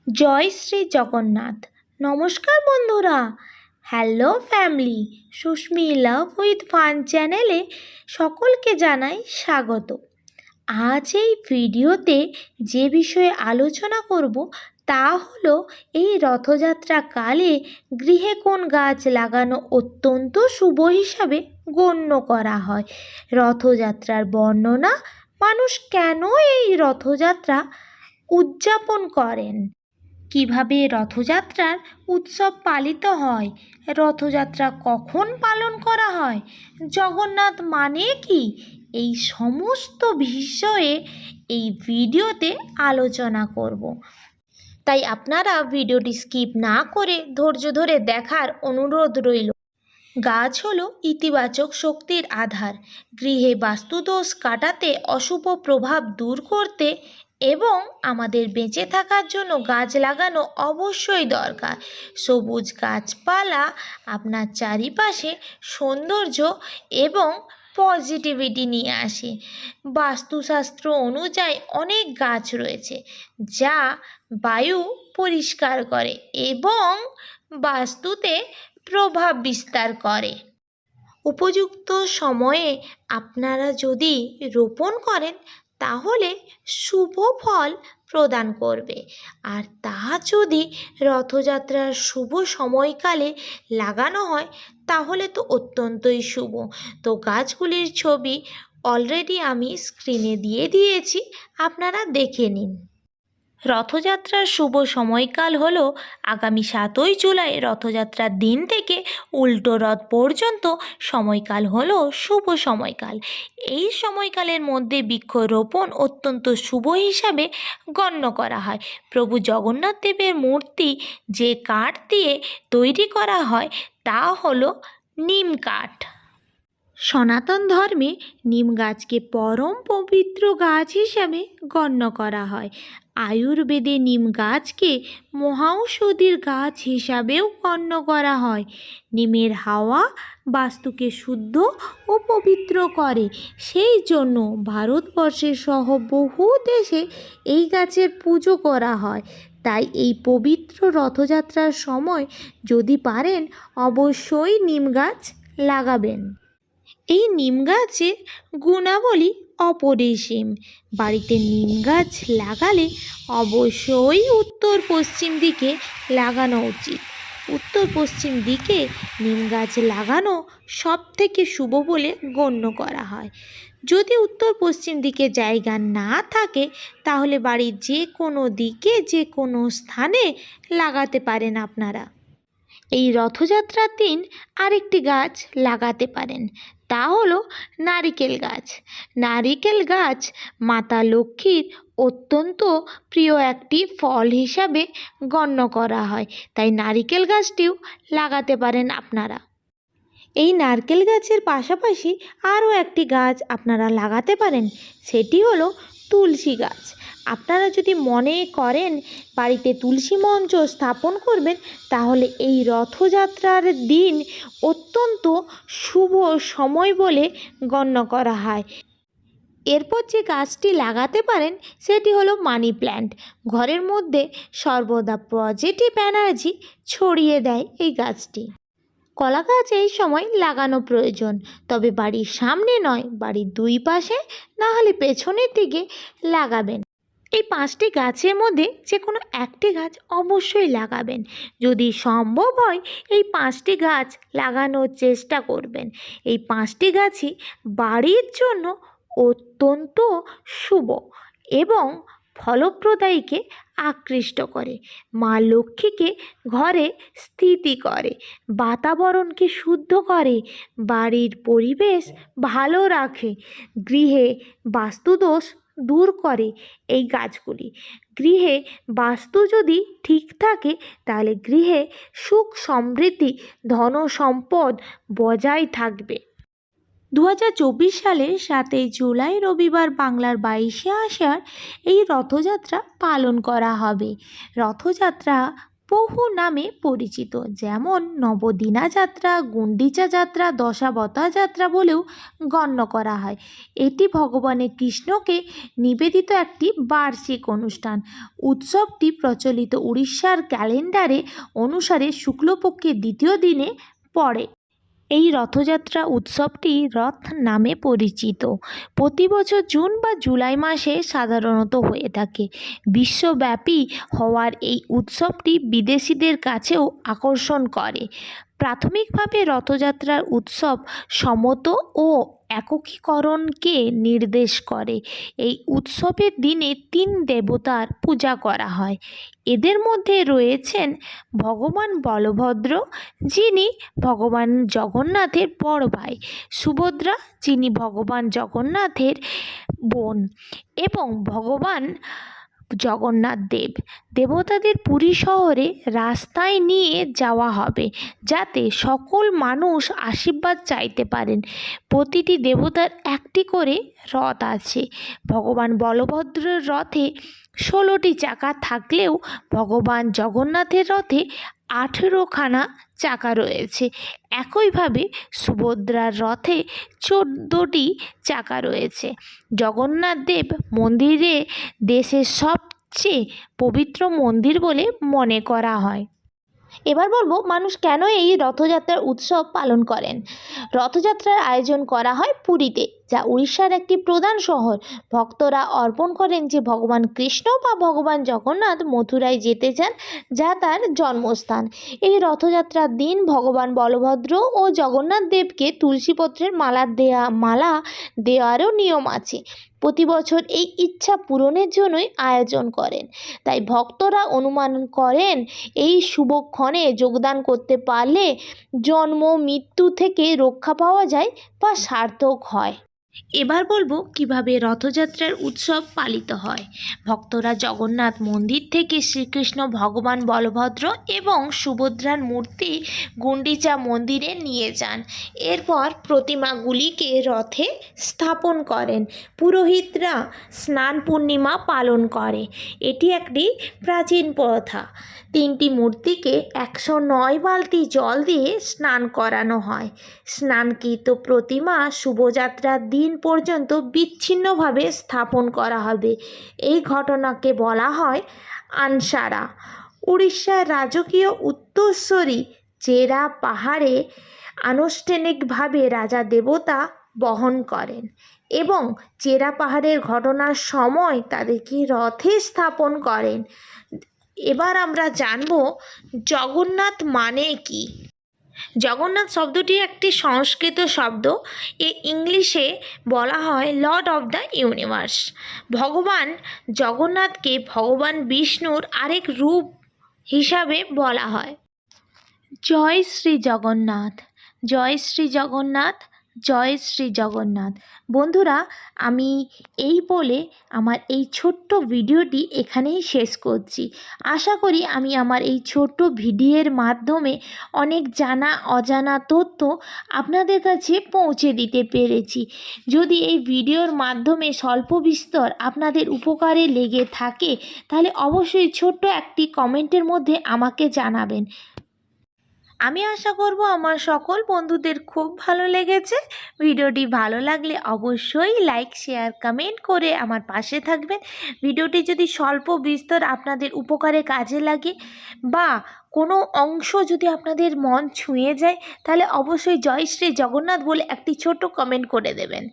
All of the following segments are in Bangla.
জয় শ্রী জগন্নাথ। নমস্কার বন্ধুরা, hello family, Susmi love with fun চ্যানেলে সকলকে জানাই স্বাগত। আজ এই ভিডিওতে যে বিষয়ে আলোচনা করব তা হলো এই রথযাত্রা কালে গৃহে কোন গাছ লাগানো অত্যন্ত শুভ হিসাবে গণ্য করা হয়, রথযাত্রার বর্ণনা, মানুষ কেন এই রথযাত্রা উদযাপন করেন, কিভাবে রথযাত্রার উৎসব পালিত হয়, রথযাত্রা কখন পালন করা হয়, জগন্নাথ মানে কি, এই সমস্ত বিষয়ে এই ভিডিওতে আলোচনা করব। তাই আপনারা ভিডিওটি স্কিপ না করে ধৈর্য ধরে দেখার অনুরোধ রইল। গাছ হলো ইতিবাচক শক্তির আধার। গৃহে বাস্তুদোষ কাটাতে, অশুভ প্রভাব দূর করতে এবং আমাদের বেঁচে থাকার জন্য গাছ লাগানো অবশ্যই দরকার। সবুজ গাছপালা আপনার চারিপাশে সৌন্দর্য এবং পজিটিভিটি নিয়ে আসে। বাস্তুশাস্ত্র অনুযায়ী অনেক গাছ রয়েছে যা বায়ু পরিষ্কার করে এবং বাস্তুতে প্রভাব বিস্তার করে। উপযুক্ত সময়ে আপনারা যদি রোপণ করেন তাহলে শুভ ফল প্রদান করবে, আর তা যদি রথযাত্রার শুভ সময়কালে লাগানো হয় তাহলে তো অত্যন্তই শুভ। তো গাছগুলির ছবি অলরেডি আমি স্ক্রিনে দিয়ে দিয়েছি, আপনারা দেখে নিন। রথযাত্রার শুভ সময়কাল হলো আগামী 7ই জুলাই রথযাত্রার দিন থেকে উল্টো রথ পর্যন্ত সময়কাল হলো শুভ সময়কাল। এই সময়কালের মধ্যে বৃক্ষরোপণ অত্যন্ত শুভ হিসাবে গণ্য করা হয়। প্রভু জগন্নাথ দেবের মূর্তি যে কাঠ দিয়ে তৈরি করা হয় তা হলো নিম কাঠ। সনাতন ধর্মে নিম গাছকে পরম পবিত্র গাছ হিসাবে গণ্য করা হয়। আয়ুর্বেদে নিম গাছকে মহাঔষধির গাছ হিসাবেও গণ্য করা হয়। নিমের হাওয়া বাস্তুকে শুদ্ধ ও পবিত্র করে, সেই জন্য ভারতবর্ষের সহ বহু দেশে এই গাছের পুজো করা হয়। তাই এই পবিত্র রথযাত্রার সময় যদি পারেন অবশ্যই নিম গাছ লাগাবেন। এই নিম গাছের গুণাবলী অপরিসীম। বাড়িতে নিম গাছ লাগালে অবশ্যই উত্তর পশ্চিম দিকে লাগানো উচিত। উত্তর পশ্চিম দিকে নিম গাছ লাগানো সব থেকে শুভ বলে গণ্য করা হয়। যদি উত্তর পশ্চিম দিকে জায়গা না থাকে তাহলে বাড়ির যে কোনো দিকে যে কোনো স্থানে লাগাতে পারেন আপনারা। এই রথযাত্রার দিন আরেকটি গাছ লাগাতে পারেন, তা হলো নারিকেল গাছ। নারিকেল গাছ মাতা লক্ষ্মীর অত্যন্ত প্রিয় একটি ফল হিসাবে গণ্য করা হয়, তাই নারিকেল গাছটিও লাগাতে পারেন আপনারা। এই নারকেল গাছের পাশাপাশি আরও একটি গাছ আপনারা লাগাতে পারেন, সেটি হলো তুলসী গাছ। আপনারা যদি মনে করেন বাড়িতে তুলসী মঞ্চ স্থাপন করবেন তাহলে এই রথযাত্রার দিন অত্যন্ত শুভ সময় বলে গণ্য করা হয়। এরপর যে গাছটি লাগাতে পারেন সেটি হলো মানি প্ল্যান্ট। ঘরের মধ্যে সর্বদা পজিটিভ এনার্জি ছড়িয়ে দেয় এই গাছটি। কলা গাছ এই সময় লাগানো প্রয়োজন, তবে বাড়ির সামনে নয়, বাড়ির দুই পাশে না হলে পেছনের দিকে লাগাবেন। এই 5টি গাছের মধ্যে যে কোনো একটি গাছ অবশ্যই লাগাবেন। যদি সম্ভব হয় এই 5টি গাছ লাগানোর চেষ্টা করবেন। এই 5টি গাছই বাড়ির জন্য অত্যন্ত শুভ এবং ফলপ্রদায়ীকে আকৃষ্ট করে, মা লক্ষ্মীকে ঘরে স্থিতি করে, বাতাবরণকে শুদ্ধ করে, বাড়ির পরিবেশ ভালো রাখে, গৃহে বাস্তুদোষ দূর করে। এই গাছগুলি গৃহে বাস্তু যদি ঠিক থাকে তাহলে গৃহে সুখ সমৃদ্ধি ধন সম্পদ বজায় থাকবে। 2024 সালের 7ই জুলাই রবিবার বাংলার 22শে আষাঢ় এই রথযাত্রা পালন করা হবে। রথযাত্রা বহু নামে পরিচিত, যেমন নবদিনা যাত্রা, গুন্ডিচা যাত্রা, দশাবতা যাত্রা বলেও গণ্য করা হয়। এটি ভগবানের কৃষ্ণকে নিবেদিত একটি বার্ষিক অনুষ্ঠান। উৎসবটি প্রচলিত উড়িষ্যার ক্যালেন্ডারে অনুসারে শুক্লপক্ষের দ্বিতীয় দিনে পড়ে। এই রথযাত্রা উৎসবটি রথ নামে পরিচিত। প্রতি বছর জুন বা জুলাই মাসে সাধারণত হয়ে থাকে। বিশ্বব্যাপী হওয়ার এই উৎসবটি বিদেশিদের কাছেও আকর্ষণ করে। প্রাথমিকভাবে রথযাত্রার উৎসব সমত ও একীকরণকে নির্দেশ করে। এই উৎসবের দিনে 3 দেবতার পূজা করা হয়। এদের মধ্যে রয়েছেন ভগবান বলভদ্র, যিনি ভগবান জগন্নাথের বড় ভাই, সুভদ্রা, যিনি ভগবান জগন্নাথের বোন, এবং ভগবান জগন্নাথ দেব। দেবতাদের পুরী শহরে রাস্তায় নিয়ে যাওয়া হবে, যাতে সকল মানুষ আশীর্বাদ চাইতে পারেন। প্রতিটি দেবতার একটি করে রথ আছে। ভগবান বলভদ্রের রথে 16টি চাকা থাকলেও ভগবান জগন্নাথের রথে 18খানা চাকা রয়েছে। একইভাবে সুভদ্রার রথে 14টি চাকা রয়েছে। জগন্নাথ দেব মন্দিরে দেশের সবচেয়ে পবিত্র মন্দির বলে মনে করা হয়। এবার বলবো মানুষ কেন এই রথযাত্রার উৎসব পালন করেন। রথযাত্রার আয়োজন করা হয় পুরীতে, যা উড়িষ্যার একটি প্রধান শহর। ভক্তরা অর্পণ করেন যে ভগবান কৃষ্ণ বা ভগবান জগন্নাথ মথুরায় যেতে চান, যা তার জন্মস্থান। এই রথযাত্রার দিন ভগবান বলভদ্র ও জগন্নাথ দেবকে তুলসীপত্রের মালা দেওয়ারও নিয়ম আছে। প্রতি বছর এই ইচ্ছা পূরণের জন্যই আয়োজন করেন। তাই ভক্তরা অনুমান করেন এই শুভক্ষণে যোগদান করতে পারলে জন্ম মৃত্যু থেকে রক্ষা পাওয়া যায় বা সার্থক হয়। এবার বলবো কিভাবে রথযাত্রার উৎসব পালিত হয়। ভক্তরা জগন্নাথ মন্দির থেকে শ্রীকৃষ্ণ, ভগবান বলভদ্র এবং সুভদ্রার মূর্তি গুন্ডিচা মন্দিরে নিয়ে যান। এরপর প্রতিমাগুলিকে রথে স্থাপন করেন। পুরোহিতরা স্নান পূর্ণিমা পালন করে। এটি একটি প্রাচীন প্রথা। 3টি মূর্তিকে 109 বালতি জল দিয়ে স্নান করানো হয়। স্নানকৃত প্রতিমা শুভযাত্রার দিন পর্যন্ত বিচ্ছিন্নভাবে স্থাপন করা হবে। এই ঘটনাকে বলা হয় আনসারা। উড়িষ্যার রাজকীয় উত্তরসূরি চেরা পাহাড়ে আনুষ্ঠানিকভাবে রাজা দেবতা বহন করেন এবং চেরা পাহাড়ের ঘটনার সময় তাদেরকে রথে স্থাপন করেন। এবার আমরা জানব জগন্নাথ মানে কি। জগন্নাথ শব্দটি একটি সংস্কৃত শব্দ। ইংলিশে বলা হয় লর্ড অফ দ্য ইউনিভার্স। ভগবান জগন্নাথকে ভগবান বিষ্ণুর আরেক রূপ হিসাবে বলা হয়। জয় শ্রী জগন্নাথ, জয় শ্রী জগন্নাথ, জয় শ্রী জগন্নাথ। বন্ধুরা, আমি এই বলে আমার এই ছোট্ট ভিডিওটি এখানেই শেষ করছি। আশা করি আমি আমার এই ছোট্ট ভিডিওর মাধ্যমে অনেক জানা অজানা তথ্য আপনাদের কাছে পৌঁছে দিতে পেরেছি। যদি এই ভিডিওর মাধ্যমে স্বল্প বিস্তর আপনাদের উপকারে লেগে থাকে, তাহলে অবশ্যই ছোট্ট একটি কমেন্টের মধ্যে আমাকে জানাবেন। আমি আশা করব আমার সকল বন্ধুদের খুব ভালো লেগেছে। ভিডিওটি ভালো লাগলে অবশ্যই লাইক, শেয়ার, কমেন্ট করে আমার পাশে থাকবেন। ভিডিওটি যদি স্বল্প বিস্তর আপনাদের উপকারে কাজে লাগে বা কোনো অংশ যদি আপনাদের মন ছুঁয়ে যায়, তাহলে অবশ্যই জয় শ্রী জগন্নাথ বলে একটি ছোট্ট কমেন্ট করে দেবেন।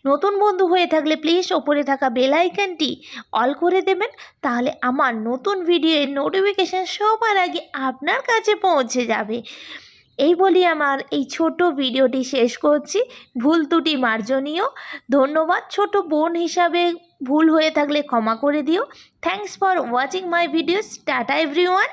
নতুন বন্ধু হয়ে থাকলে প্লিজ ওপরে থাকা বেল আইকনটি অল করে দেবেন, তাহলে আমার নতুন ভিডিওর নোটিফিকেশান সবার আগে আপনার কাছে পৌঁছে যাবে। এই বলি আমার এই ছোট ভিডিওটি শেষ করছি। ভুল ত্রুটি মার্জনীয়। ধন্যবাদ। ছোট বোন হিসাবে ভুল হয়ে থাকলে ক্ষমা করে দিও। Thanks for watching my videos. Tata everyone.